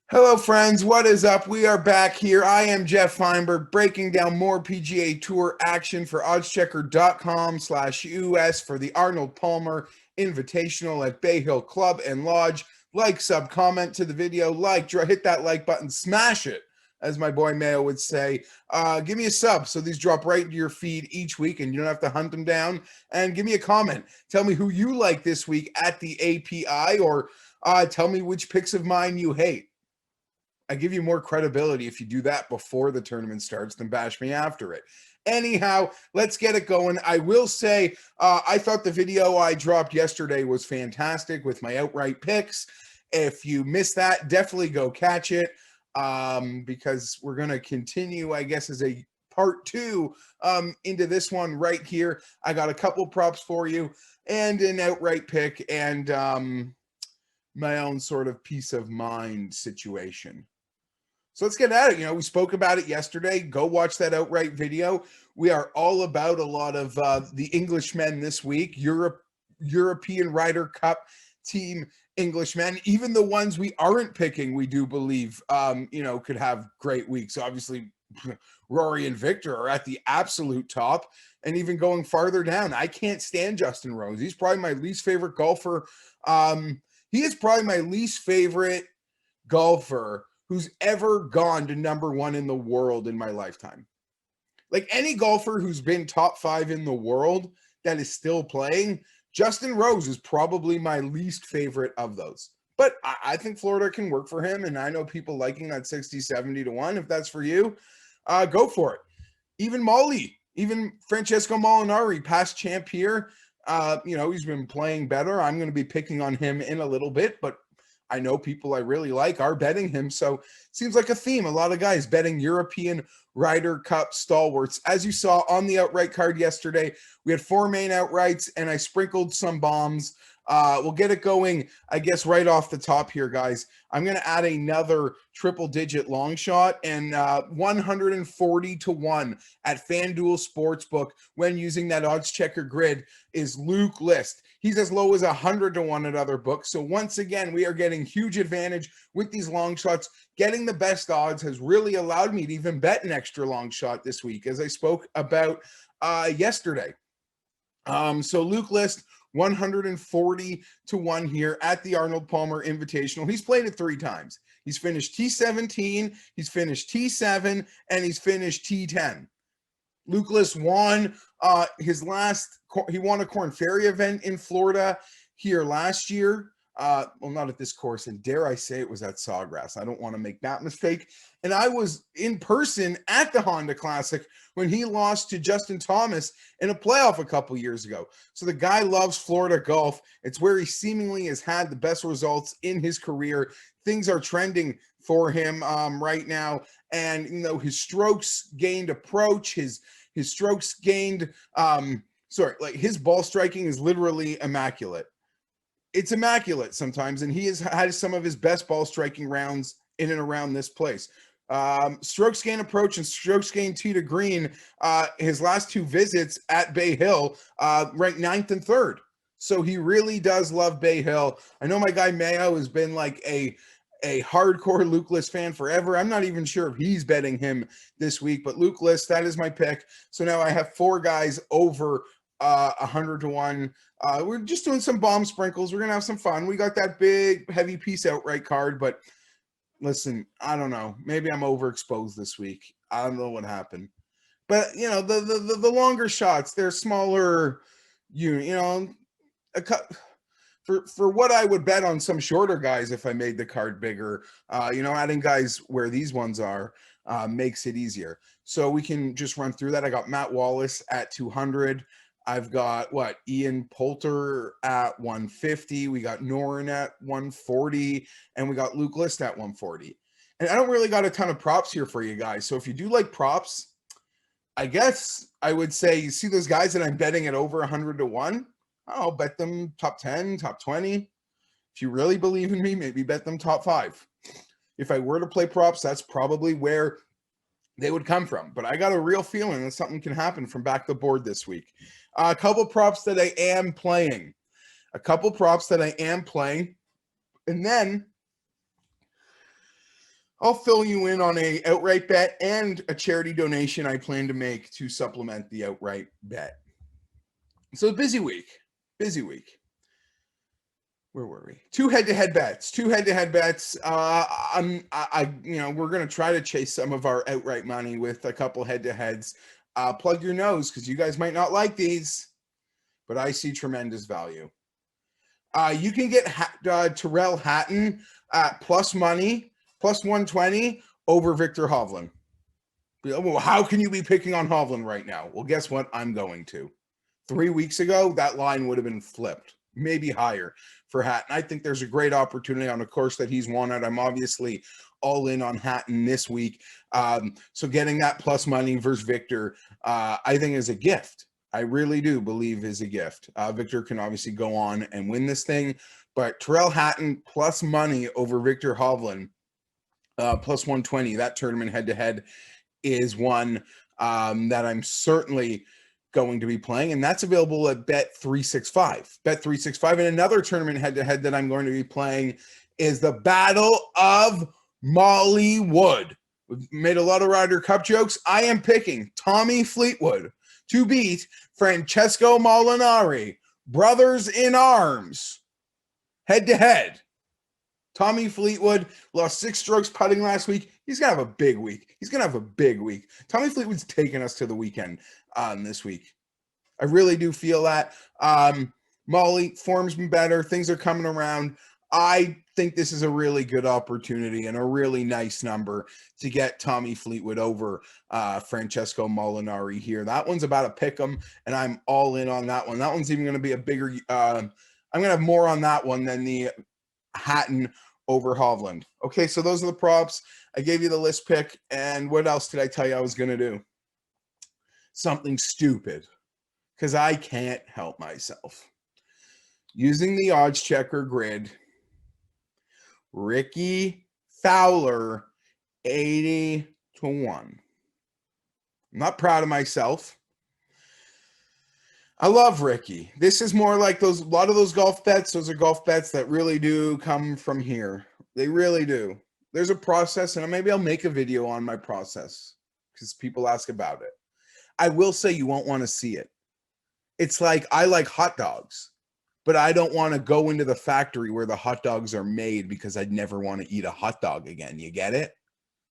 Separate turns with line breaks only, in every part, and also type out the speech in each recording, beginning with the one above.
Hello, friends. What is up? We are back here. I am Geoff Fienberg, breaking down more PGA Tour action for oddschecker.com/US for the Arnold Palmer Invitational at Bay Hill Club and Lodge. Like, sub, comment to the video, hit that like button, smash it, as my boy Mayo would say. Give me a sub so these drop right into your feed each week and you don't have to hunt them down. And give me a comment. Tell me who you like this week at the API, or tell me which picks of mine you hate. I give you more credibility if you do that before the tournament starts than bash me after it. Anyhow, let's get it going. I will say I thought the video I dropped yesterday was fantastic with my outright picks. If you missed that, definitely go catch it because we're going to continue, I guess, as a part two into this one right here. I got a couple props for you and an outright pick and my own sort of peace of mind situation. So let's get at it. We spoke about it yesterday. Go watch that outright video. We are all about a lot of the Englishmen this week, European Ryder Cup team Englishmen. Even the ones we aren't picking, we do believe, could have great weeks. Obviously, Rory and Victor are at the absolute top. And even going farther down, I can't stand Justin Rose. He's probably my least favorite golfer. He is probably my least favorite golfer who's ever gone to number one in the world in my lifetime. Like any golfer who's been top five in the world that is still playing, Justin Rose is probably my least favorite of those. But I think Florida can work for him, and I know people liking that 60, 70 to 1. If that's for you, go for it. Even Francesco Molinari, past champ here, he's been playing better. I'm going to be picking on him in a little bit, but I know people I really like are betting him. So seems like a theme. A lot of guys betting European Ryder Cup stalwarts. As you saw on the outright card yesterday, we had 4 main outrights and I sprinkled some bombs. We'll get it going, I guess, right off the top here, guys. I'm going to add another triple-digit long shot and 140 to 1 at FanDuel Sportsbook when using that odds checker grid is Luke List. He's as low as 100 to 1 at other books. So once again, we are getting huge advantage with these long shots. Getting the best odds has really allowed me to even bet an extra long shot this week, as I spoke about yesterday. So Luke List, 140 to 1 here at the Arnold Palmer Invitational. He's played it 3 times. He's finished T17, he's finished T7, and he's finished T10. Luke List won he won a Corn Ferry event in Florida here last year. Not at this course, and dare I say it was at Sawgrass. I don't want to make that mistake. And I was in person at the Honda Classic when he lost to Justin Thomas in a playoff a couple years ago. So the guy loves Florida golf. It's where he seemingly has had the best results in his career. Things are trending for him right now. And, his strokes gained approach, his strokes gained, his ball striking is literally immaculate. It's immaculate sometimes, and he has had some of his best ball striking rounds in and around this place. Strokes gain approach and strokes gain tee to green, his last 2 visits at Bay Hill, ranked 9th and 3rd. So he really does love Bay Hill. I know my guy Mayo has been like a hardcore Luke List fan forever. I'm not even sure if he's betting him this week, but Luke List, that is my pick. So now I have 4 guys over 100 to 1. We're just doing some bomb sprinkles. We're going to have some fun. We got that big, heavy piece outright card, but listen, I don't know. Maybe I'm overexposed this week. I don't know what happened. But, the longer shots, they're smaller, for what I would bet on some shorter guys if I made the card bigger, adding guys where these ones are makes it easier. So we can just run through that. I got Matt Wallace at 200. I've got Ian Poulter at 150. We got Noren at 140, and we got Luke List at 140. And I don't really got a ton of props here for you guys. So if you do like props, I guess I would say, you see those guys that I'm betting at over 100 to 1? I'll bet them top 10, top 20. If you really believe in me, maybe bet them top 5. If I were to play props, that's probably where they would come from. But I got a real feeling that something can happen from back the board this week. A couple props that I am playing. And then I'll fill you in on a outright bet and a charity donation I plan to make to supplement the outright bet. So busy week. Where were we? Two head-to-head bets. We're gonna try to chase some of our outright money with a couple head-to-heads. Plug your nose because you guys might not like these, but I see tremendous value. You can get Tyrrell Hatton at plus money, plus 120 over Victor Hovland. Well, how can you be picking on Hovland right now? Well, guess what? I'm going to. 3 weeks ago, that line would have been flipped, maybe higher for Hatton. I think there's a great opportunity on a course that he's won at. I'm obviously all in on Hatton this week. So getting that plus money versus Victor, I think is a gift. I really do believe is a gift. Victor can obviously go on and win this thing, but Tyrrell Hatton plus money over Victor Hovland, plus 120, that tournament head-to-head is one that I'm certainly going to be playing, and that's available at Bet365. Bet365, and another tournament head-to-head that I'm going to be playing is the Battle of Mollywood. We've made a lot of Ryder Cup jokes. I am picking Tommy Fleetwood to beat Francesco Molinari, brothers in arms, head-to-head. Tommy Fleetwood lost 6 strokes putting last week. He's going to have a big week. Tommy Fleetwood's taking us to the weekend this week. I really do feel that. Molly, form's been better. Things are coming around. I think this is a really good opportunity and a really nice number to get Tommy Fleetwood over Francesco Molinari here. That one's about a pick 'em, and I'm all in on that one. That one's even going to be a bigger I'm going to have more on that one than the Hatton over Hovland. Okay, so those are the props. I gave you the list pick, and what else did I tell you I was going to do? Something stupid, because I can't help myself. Using the odds checker grid, Ricky Fowler, 80-1. I'm not proud of myself. I love Ricky. This is more like a lot of those golf bets. Those are golf bets that really do come from here. They really do. There's a process, and maybe I'll make a video on my process because people ask about it. I will say you won't want to see it. It's like I like hot dogs, but I don't want to go into the factory where the hot dogs are made because I'd never want to eat a hot dog again. You get it?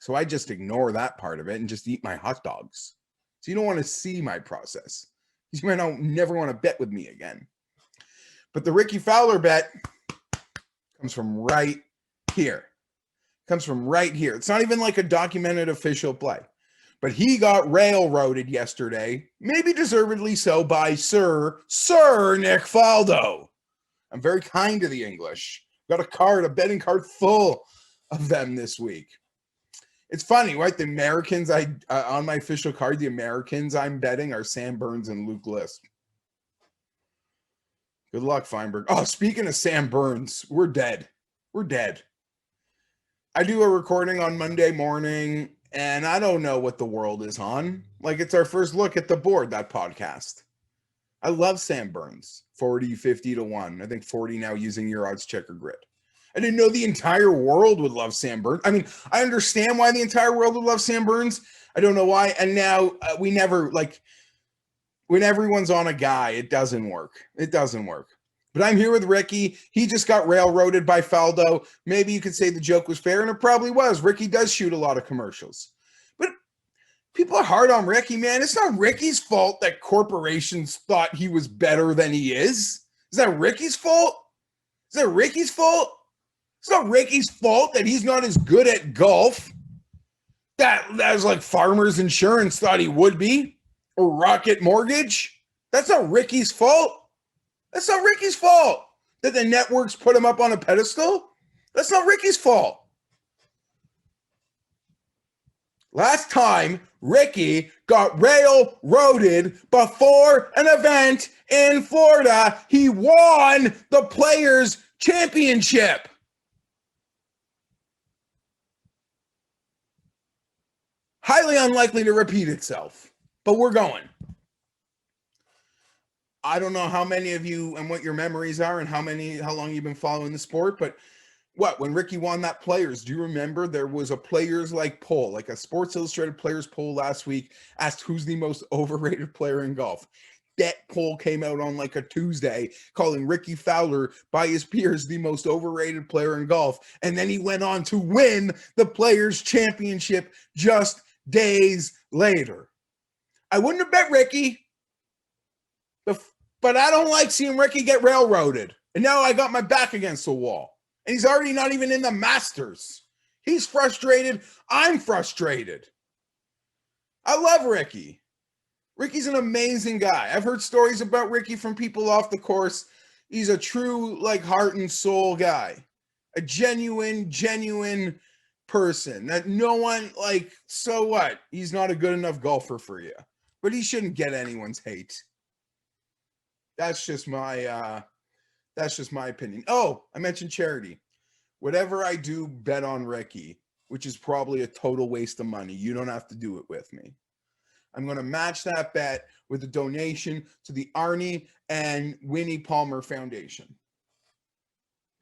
So I just ignore that part of it and just eat my hot dogs. So you don't want to see my process. You might never want to bet with me again. But the Ricky Fowler bet comes from right here. It's not even like a documented official play. But he got railroaded yesterday, maybe deservedly so, by Sir Nick Faldo. I'm very kind to the English. Got a betting card full of them this week. It's funny, right? The Americans on my official card, the Americans I'm betting are Sam Burns and Luke Lisp. Good luck, Fienberg. Oh, speaking of Sam Burns, we're dead. I do a recording on Monday morning, and I don't know what the world is on. Like, it's our first look at the board, that podcast. I love Sam Burns. 40, 50-1. I think 40 now using your odds checker grid. I didn't know the entire world would love Sam Burns. I mean, I understand why the entire world would love Sam Burns. I don't know why. And now we never, like, when everyone's on a guy, it doesn't work. But I'm here with Ricky. He just got railroaded by Faldo. Maybe you could say the joke was fair, and it probably was. Ricky does shoot a lot of commercials. But people are hard on Ricky, man. It's not Ricky's fault that corporations thought he was better than he is. Is that Ricky's fault? It's not Ricky's fault that he's not as good at golf. That was like Farmers Insurance thought he would be, or Rocket Mortgage. That's not Ricky's fault. That the networks put him up on a pedestal. That's not Ricky's fault. Last time, Ricky got railroaded before an event in Florida. He won the Players' Championship. Highly unlikely to repeat itself, but we're going. I don't know how many of you and what your memories are and how long you've been following the sport, but when Ricky won that Players, do you remember there was a Players like poll, like a Sports Illustrated Players poll last week, asked who's the most overrated player in golf. That poll came out on like a Tuesday, calling Ricky Fowler by his peers the most overrated player in golf. And then he went on to win the Players Championship just days later. I wouldn't have bet Ricky, but I don't like seeing Ricky get railroaded. And now I got my back against the wall. And he's already not even in the Masters. He's frustrated. I'm frustrated. I love Ricky. Ricky's an amazing guy. I've heard stories about Ricky from people off the course. He's a true, like, heart and soul guy. A genuine person that no one, like, so what? He's not a good enough golfer for you. But he shouldn't get anyone's hate. That's just my opinion. Oh, I mentioned charity. Whatever I do, bet on Ricky, which is probably a total waste of money. You don't have to do it with me. I'm going to match that bet with a donation to the Arnie and Winnie Palmer Foundation.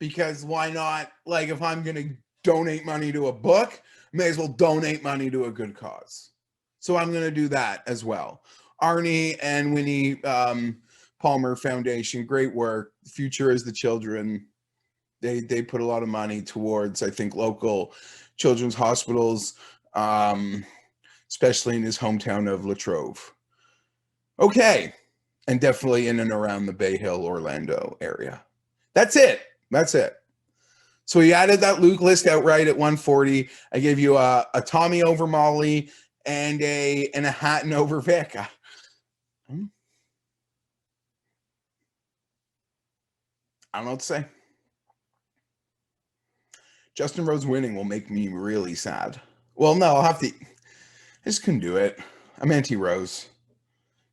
Because why not? Like, if I'm going to donate money to a book, I may as well donate money to a good cause. So I'm going to do that as well. Arnie and Winnie Palmer Foundation, great work. The future is the children. They put a lot of money towards, I think, local children's hospitals, especially in his hometown of Latrobe. Okay. And definitely in and around the Bay Hill, Orlando area. That's it. So he added that Luke list outright at 140. I gave you a Tommy over Molly and a Hatton over Vic. I don't know what to say. Justin Rose winning will make me really sad. Well, no, I just couldn't do it. I'm anti-Rose.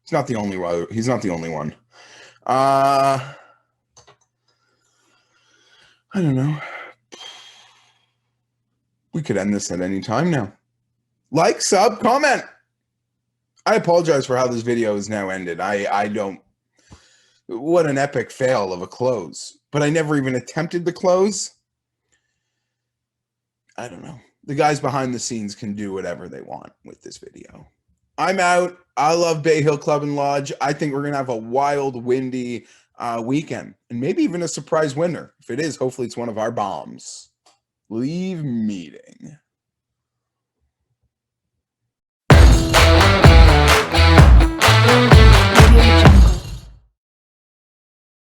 He's not the only one. I don't know. We could end this at any time now. Like, sub, comment. I apologize for how this video is now ended. I don't. What an epic fail of a close. But I never even attempted the close. I don't know. The guys behind the scenes can do whatever they want with this video. I'm out. I love Bay Hill Club and Lodge. I think we're going to have a wild, windy weekend. And maybe even a surprise winner. If it is, hopefully it's one of our bombs. Leave meeting.